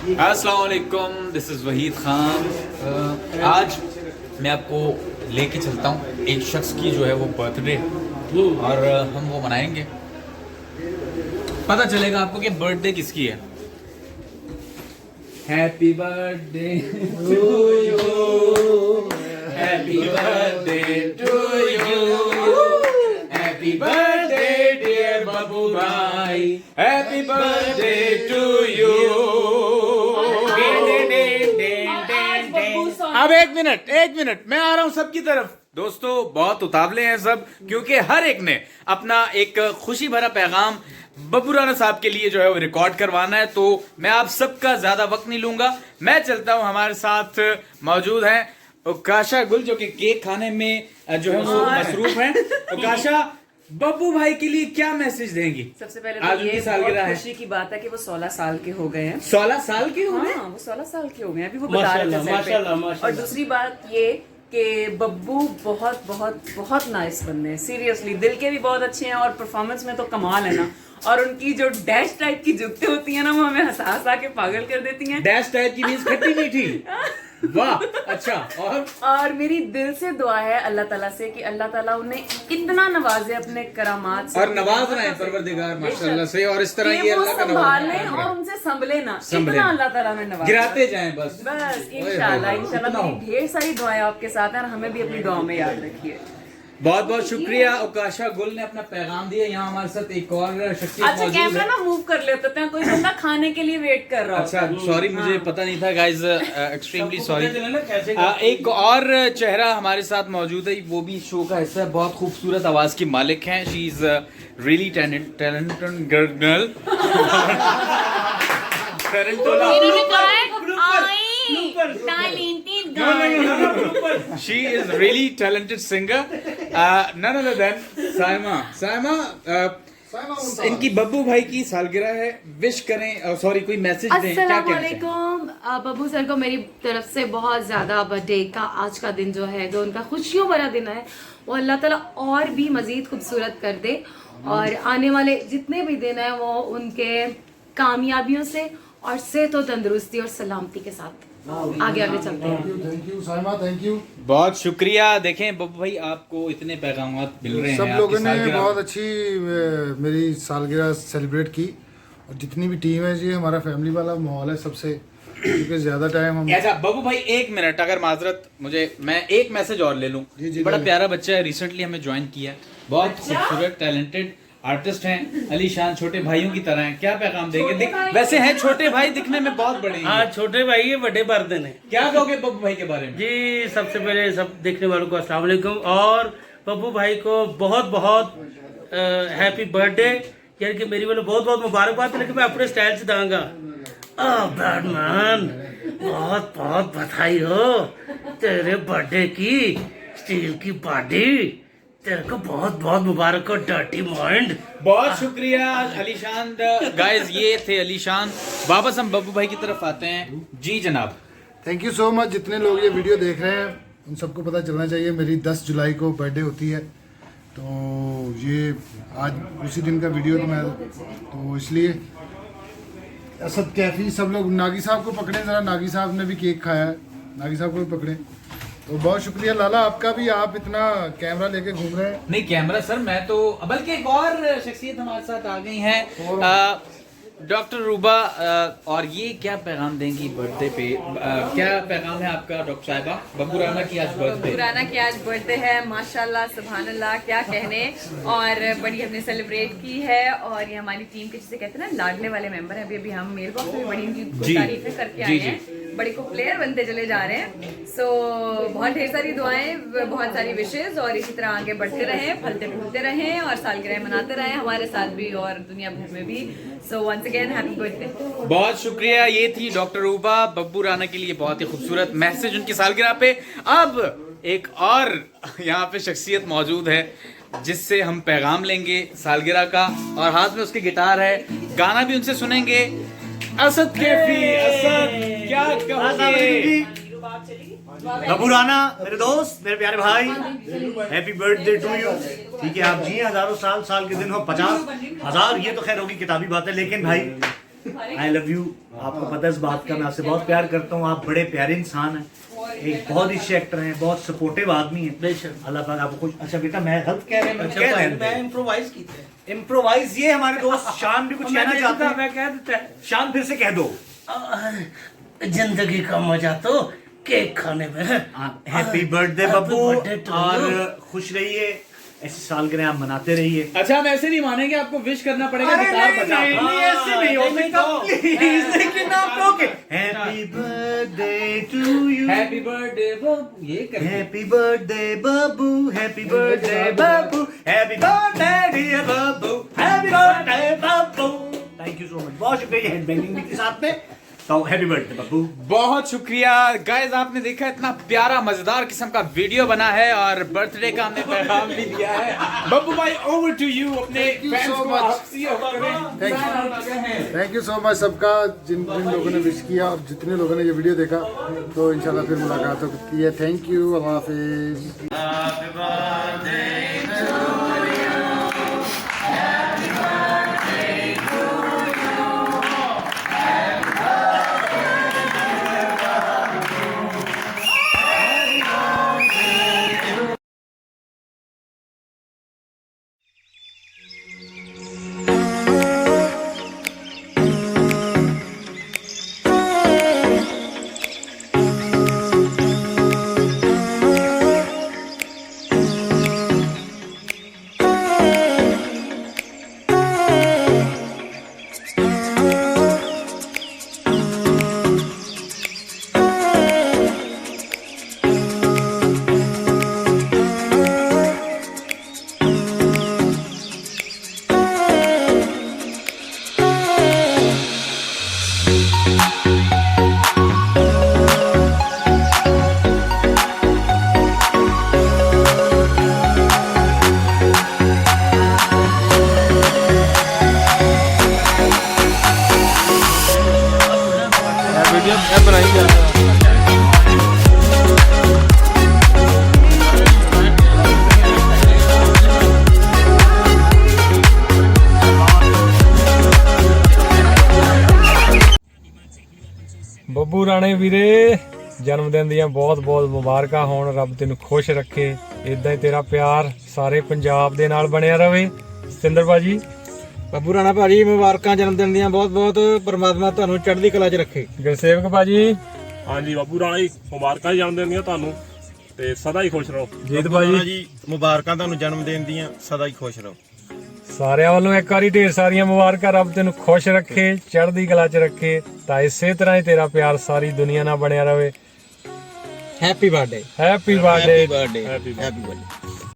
अस्सलाम वालेकुम, this is Waheed Khan. आज मैं आपको लेके चलता हूँ एक शख्स की जो है वो बर्थडे, और हम वो मनाएंगे। पता चलेगा आपको कि बर्थडे किसकी है। Happy birthday to you, happy birthday to you, happy birthday dear Babbu भाई, हैप्पी बर्थडे टू यू। अब एक मिनट मैं आ रहा हूं सबकी तरफ। दोस्तों बहुत उतावले हैं सब, क्योंकि हर एक ने अपना एक खुशी भरा पैगाम बब्बू राना साहब के लिए जो है वो रिकॉर्ड करवाना है। तो मैं आप सबका ज्यादा वक्त नहीं लूंगा, मैं चलता हूं। हमारे साथ मौजूद हैं उकाशा गुल, जो कि केक खाने में जो है वो मसरूफ हैं। उकाशा, बब्बू भाई के लिए क्या मैसेज देंगी? सबसे पहले तो ये बहुत खुशी की बात है कि वो 16 साल के हो गए हैं। 16 साल के हो गए? हाँ, वो 16 साल के हो गए, अभी वो बता रहे थे माशाल्लाह। और दूसरी बात ये कि बब्बू बहुत बहुत बहुत नाइस बंदे हैं, सीरियसली दिल के भी बहुत अच्छे हैं, और परफॉर्मेंस में तो कमाल है ना। और उनकी जो डैश टाइप की जुगते होती है ना, वो हमें हंसा हंसा के पागल कर देती हैं। डैश टाइप की मीन्स खट्टी मीठी। वाह, अच्छा। और मेरी दिल से दुआ है अल्लाह ताला से कि अल्लाह ताला उन्हें इतना नवाजे अपने करामात से, और नवाज रहे हैं परवरदिगार माशाल्लाह से, और इस तरह ये अल्लाह का संभाले और उनसे संभले ना, इतना अल्लाह ताला ने नवाजा, गिराते जाएं बस इंशाल्लाह। मेरी ढेर सारी दुआएं आपके साथ हैं, और हमें भी अपनी दुआओं में याद रखिए। बहुत बहुत शुक्रिया। उकाशा गुल ने अपना पैगाम दिया। यहाँ हमारे साथ एक और शख्सियत अच्छा, कैमरा ना मूव कर लेते हैं, कोई बंदा खाने के लिए वेट कर रहा अच्छा, सॉरी मुझे पता नहीं था गाइज, एक्सट्रीमली सॉरी। एक और चेहरा हमारे साथ मौजूद है, वो भी शो का हिस्सा है, बहुत खूबसूरत आवाज की मालिक हैं। She is really talented girl. She is really talented singer. None other than Saima. Saima, इनकी बब्बू भाई की सालगिरह है, विश करें, सॉरी कोई मैसेज दें, क्या कहना अस्सलामुअलैकुम। बब्बू सर को मेरी तरफ से बहुत ज़्यादा बर्थडे का आज का दिन जो है, जो उनका खुशियों भरा दिन है, वो अल्लाह ताला और भी मज़ीद खूबसूरत कर दे, और आने वाले जितने भी दिन हैं वो उनके कामयाबियों से और सेहत और तंदुरुस्ती और सलामती के साथ आगे आगे चलते हैं। Thank you Saima, thank you, बहुत शुक्रिया। देखें बब्बू भाई, आपको इतने पैगामात मिल रहे हैं, सब लोगों ने बहुत अच्छी मेरी सालगिरह सेलिब्रेट की, और जितनी भी टीम है जी, हमारा फैमिली वाला माहौल है सबसे, क्योंकि ज्यादा टाइम हम। अच्छा बब्बू भाई, एक मिनट, अगर माजरत मुझे, मैं एक मैसेज और ले लूं। बड़ा प्यारा बच्चा है, रिसेंटली हमें ज्वाइन किया, बहुत खूबसूरत टैलेंटेड आर्टिस्ट हैं, अलीशान, छोटे भाइयों की तरह हैं। क्या पैगाम देंगे? वैसे हैं छोटे भाई, दिखने में बहुत बड़े हैं। हाँ, छोटे भाई है, बड़े बर्तन है। क्या कहोगे बब्बू भाई के बारे में? जी, सबसे पहले सब देखने वालों को अस्सलाम वालेकुम, और बब्बू भाई को बहुत बहुत हैप्पी बर्थडे, यानी कि मेरी वालों बहुत बहुत मुबारकबाद, लेकिन मैं अपने स्टाइल से दूंगा। बैडमैन, बहुत बहुत बधाई हो तेरे बर्थडे की, स्टील की बॉडी, तेरे को बहुत बहुत मुबारक हो, डर्टी माइंड। बहुत शुक्रिया अलीशान। गाइस, ये थे अलीशान। वापस हम बब्बू भाई की तरफ आते हैं। जी जनाब। Thank you so much. जितने लोग ये वीडियो देख रहे हैं उन सबको पता चलना चाहिए मेरी 10 जुलाई को बर्थडे होती है, तो ये आज उसी दिन का वीडियो तो इसलिए असद कैफी सब लोग, नागी साहब को पकड़े ज़रा, नागी साहब ने भी केक खाया है, नागी साहब को भी पकड़े। तो बहुत शुक्रिया लाला आपका भी, आप इतना कैमरा लेके घूम रहे हैं। नहीं कैमरा सर, मैं तो, बल्कि एक और शख्सियत हमारे साथ आ गई हैं, डॉक्टर रूबा, और ये क्या पैगाम देंगी बर्थडे पे? क्या पैगाम है आपका डॉक्टर साहिबा? बब्बू राना की आज बर्थडे, राना की आज बर्थडे है, माशाल्लाह सुभान अल्लाह, क्या कहने, और बड़ी हमने सेलिब्रेट की है, और ये हमारी टीम के जिसे कहते हैं ना लाडले वाले मेंबर हैं। अभी हम मेल बॉक्स में बड़ी इनकी तारीफें करके आए हैं, बड़े को प्लेयर बनते चले जा रहे हैं। सो बहुत ढेर सारी दुआएं, बहुत सारी विशेष, और इसी तरह आगे बढ़ते रहें, फलते फूलते रहें, और सालगिरह मनाते रहें हमारे साथ भी और दुनिया भर में भी। So once again happy birthday. बहुत शुक्रिया। ये थी डॉक्टर रूबा, बब्बू राना के लिए बहुत ही खूबसूरत मैसेज उनकी सालगिरह पे। अब एक और यहाँ पे शख्सियत मौजूद है जिससे हम पैगाम लेंगे सालगिरह का, और हाथ में उसके गिटार है, गाना भी उनसे सुनेंगे। असद कैफी, असद क्या कहोगे? बब्बू राना मेरे दोस्त, मेरे प्यारे भाई, हैप्पी बर्थडे टू यू। ठीक है, आप जिए हजारों साल, साल के दिन हो 50,000, ये तो खैर होगी किताबी बात है, लेकिन भाई आई लव यू। आपको पता है इस बात का, मैं आपसे बहुत प्यार करता हूँ। आप बड़े प्यारे इंसान हैं, एक बहुत अच्छे एक्टर हैं, बहुत सपोर्टिव आदमी हैं। बेशक। अल्लाह पाक आपको कुछ। अच्छा बेटा मैं गलत कह रहे हैं, अच्छा भाई, मैं इम्प्रोवाइज की थे। इम्प्रोवाइज। ये हमारे दोस्त शान भी कुछ कहना चाहते हैं। मैं कह देता है शान फिर से कह दो। जिंदगी का मजा तो केक खाने में है। Happy birthday Happy Babbu, birthday to और you। खुश रहिए, ऐसी सालगिरह आप मनाते रहिए। अच्छा हम ऐसे नहीं मानेंगे, आपको विश करना पड़ेगा अरे गिटार नहीं, बजा नहीं, के। नहीं, ऐसे नहीं हो सकता तो। प्लीज। लेकिन आप कहोगे happy birthday to you, happy birthday Babbu, ये कर happy birthday Babbu, happy birthday Babbu, happy birthday dear Babbu, happy birthday Babbu. Thank you so much, बहुत शुक्रिया हैंड बैंगिंग भी के साथ में। तो हैप्पी बर्थडे बब्बू। बहुत शुक्रिया गाइस, आपने देखा इतना प्यारा मजेदार किस्म का वीडियो बना है और बर्थडे का हमने पैगाम भी दिया है। बब्बू भाई ओवर टू यू, अपने you फैंस so को much. आप see off करें। थैंक यू सो मच सबका, जिन जिन लोगों ने विश किया और जितने लोगों ने ये वीडियो देखा। तो इंशाल्लाह फिर मुलाकात होती है। थैंक यू, अल्लाह हाफिज। ਬੱਬੂ ਰਾਣੇ ਵੀਰੇ ਜਨਮ ਦਿਨ ਦੀਆਂ ਬਹੁਤ-ਬਹੁਤ ਮੁਬਾਰਕਾਂ ਹੋਣ। ਰੱਬ ਤੈਨੂੰ ਖੁਸ਼ ਰੱਖੇ, ਇਦਾਂ ਹੀ ਤੇਰਾ ਪਿਆਰ ਸਾਰੇ ਪੰਜਾਬ ਦੇ ਨਾਲ ਬਣਿਆ ਰਵੇ। ਸਤਿੰਦਰ ਭਾਜੀ। ਬੱਬੂ ਰਾਣਾ ਭਾਜੀ ਮੁਬਾਰਕਾਂ ਜਨਮ ਦਿਨ ਦੀਆਂ ਬਹੁਤ ਬਹੁਤ। ਪਰਮਾਤਮਾ ਤੁਹਾਨੂੰ ਚੜ੍ਹਦੀ ਕਲਾ 'ਚ ਰੱਖੇ। ਗੁਰਸੇਵਕ ਭਾਜੀ। ਹਾਂਜੀ ਬੱਬੂ ਰਾਣਾ ਜੀ, ਮੁਬਾਰਕਾਂ ਜਨਮ ਦਿਨ ਦੀਆਂ ਤੁਹਾਨੂੰ, ਤੇ ਸਦਾ ਹੀ ਖੁਸ਼ ਰਹੋ। ਜੀਤ ਭਾਜੀ। ਮੁਬਾਰਕਾਂ ਤੁਹਾਨੂੰ ਜਨਮ ਦਿਨ ਦੀਆਂ, ਸਦਾ ਹੀ ਖੁਸ਼ ਰਹੋ। ਸਾਰਿਆਂ ਵੱਲੋਂ ਇੱਕ ਵਾਰੀ ਢੇਰ ਸਾਰੀਆਂ ਮੁਬਾਰਕਾਂ। ਰੱਬ ਤੈਨੂੰ ਖੁਸ਼ ਰੱਖੇ, ਚੜ੍ਹਦੀ ਕਲਾ 'ਚ ਰੱਖੇ, ਤਾਂ ਇਸੇ ਤਰ੍ਹਾਂ ਹੀ ਤੇਰਾ ਪਿਆਰ ਸਾਰੀ ਦੁਨੀਆ ਨਾਲ ਬਣਿਆ ਰਵੇ। Happy birthday. Happy birthday. Happy birthday.